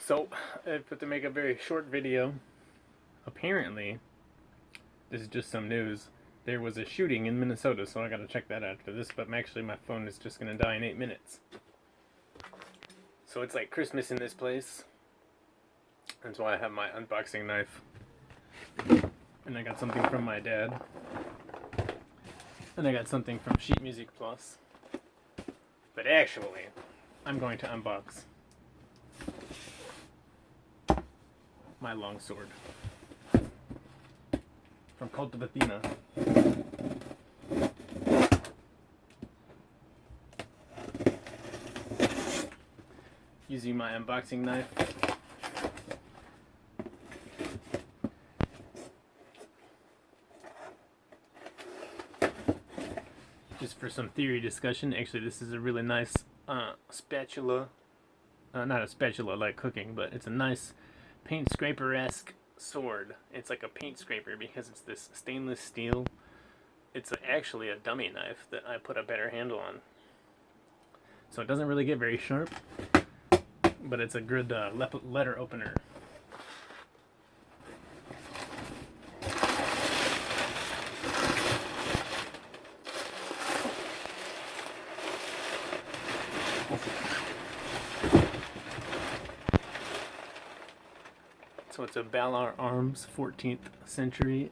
So, to make a very short video, apparently, this is just some news. There was a shooting in Minnesota, so I gotta check that after this, but actually my phone is just gonna die in 8 minutes. So it's like Christmas in this place. That's why I have my unboxing knife. And I got something from my dad. And I got something from Sheet Music Plus. But actually, I'm going to unbox my longsword from Cult of Athena. Using my unboxing knife. Just for some theory discussion, actually this is a really nice spatula. Not a spatula like cooking, but it's a nice paint scraper-esque sword. It's like a paint scraper because it's this stainless steel. It's actually a dummy knife that I put a better handle on. So it doesn't really get very sharp, but it's a good letter opener. So it's a Balaur Arms 14th century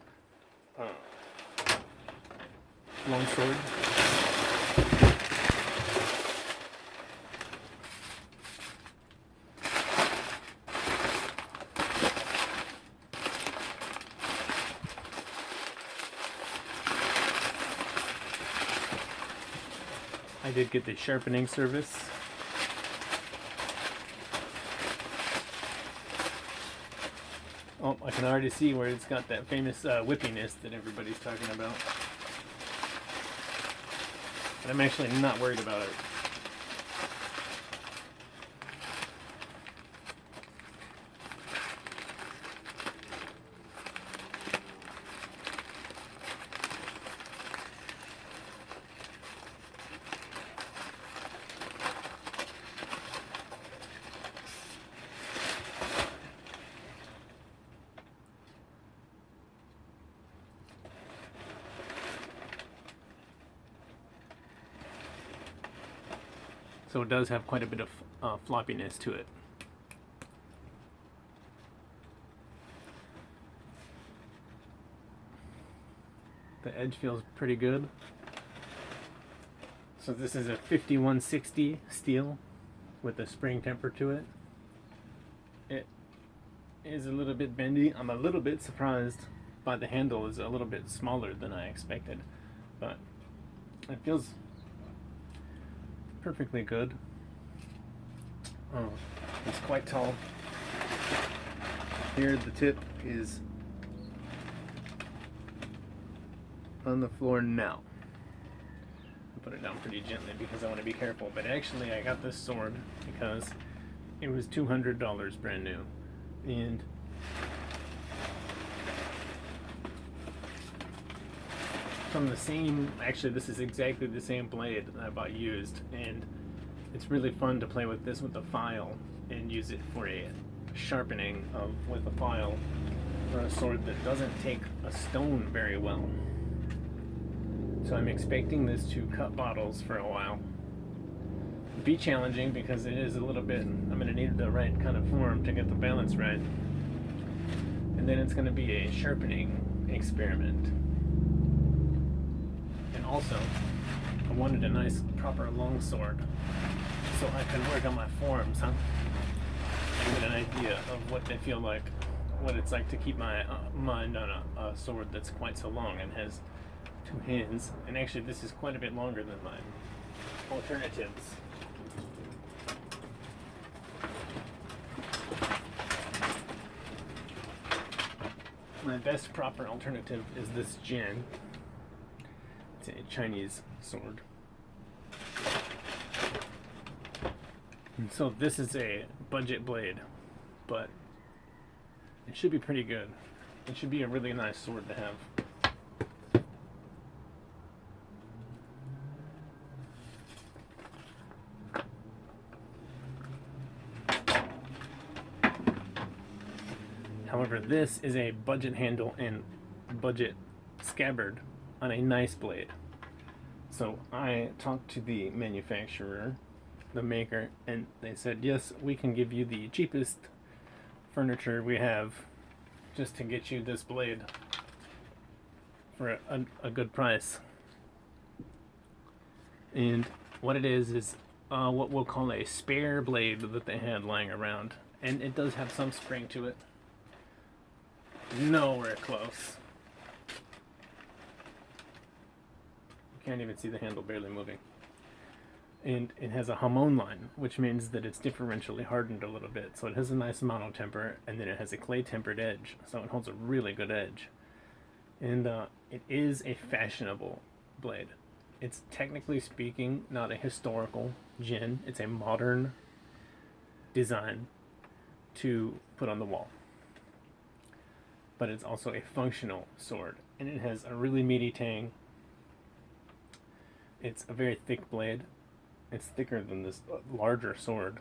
longsword. I did get the sharpening service. Oh, I can already see where it's got that famous whippiness that everybody's talking about. But I'm actually not worried about it. So it does have quite a bit of floppiness to it. The edge feels pretty good. So this is a 5160 steel with a spring temper to it. It is a little bit bendy. I'm a little bit surprised by the handle is a little bit smaller than I expected, but it feels perfectly good. Oh, it's quite tall. Here the tip is on the floor now. I put it down pretty gently because I want to be careful, but actually I got this sword because it was $200 brand new, and from the same, actually this is exactly the same blade that I bought used, and it's really fun to play with this with a file and use it for a sharpening with a file for a sword that doesn't take a stone very well. So I'm expecting this to cut bottles for a while. Be challenging because it is a little bit, I'm going to need the right kind of form to get the balance right. And then it's going to be a sharpening experiment. And also, I wanted a nice proper longsword so I can work on my forms, and get an idea of what they feel like, what it's like to keep my mind on a sword that's quite so long and has two hands. And actually this is quite a bit longer than my alternatives. My best proper alternative is this Jen. It's a Chinese sword. And so this is a budget blade, but it should be pretty good. It should be a really nice sword to have. However, this is a budget handle and budget scabbard on a nice blade. So I talked to the manufacturer, the maker, and they said, yes, we can give you the cheapest furniture we have just to get you this blade for a good price. And what it is what we'll call a spare blade that they had lying around. And it does have some spring to it. Nowhere close. You can't even see the handle barely moving. And it has a hamon line, which means that it's differentially hardened a little bit. So it has a nice monotemper, and then it has a clay tempered edge, so it holds a really good edge. And it is a fashionable blade. It's technically speaking not a historical gin. It's a modern design to put on the wall. But it's also a functional sword, and it has a really meaty tang. It's a very thick blade. It's thicker than this larger sword,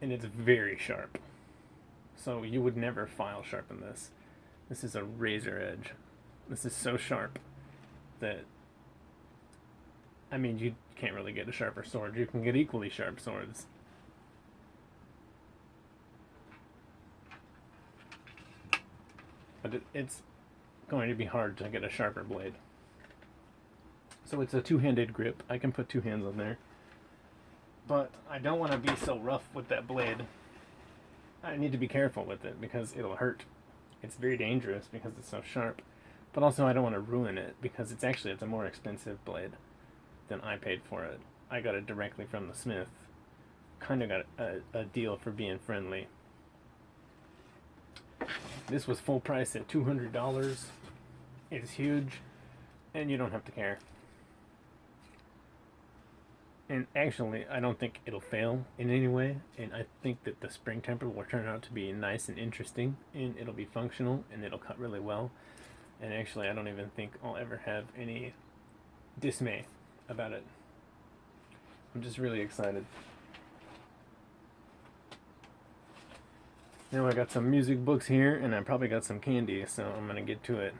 and it's very sharp. So you would never file sharpen this. This is a razor edge. This is so sharp that, I mean, you can't really get a sharper sword. You can get equally sharp swords. But it's going to be hard to get a sharper blade. So it's a two-handed grip. I can put two hands on there. But I don't want to be so rough with that blade. I need to be careful with it because it'll hurt. It's very dangerous because it's so sharp. But also I don't want to ruin it because it's a more expensive blade than I paid for it. I got it directly from the smith. Kind of got a deal for being friendly. This was full price at $200. It's huge, and you don't have to care. And actually, I don't think it'll fail in any way, and I think that the spring temper will turn out to be nice and interesting, and it'll be functional, and it'll cut really well. And actually, I don't even think I'll ever have any dismay about it. I'm just really excited. Now I got some music books here, and I probably got some candy, so I'm gonna get to it.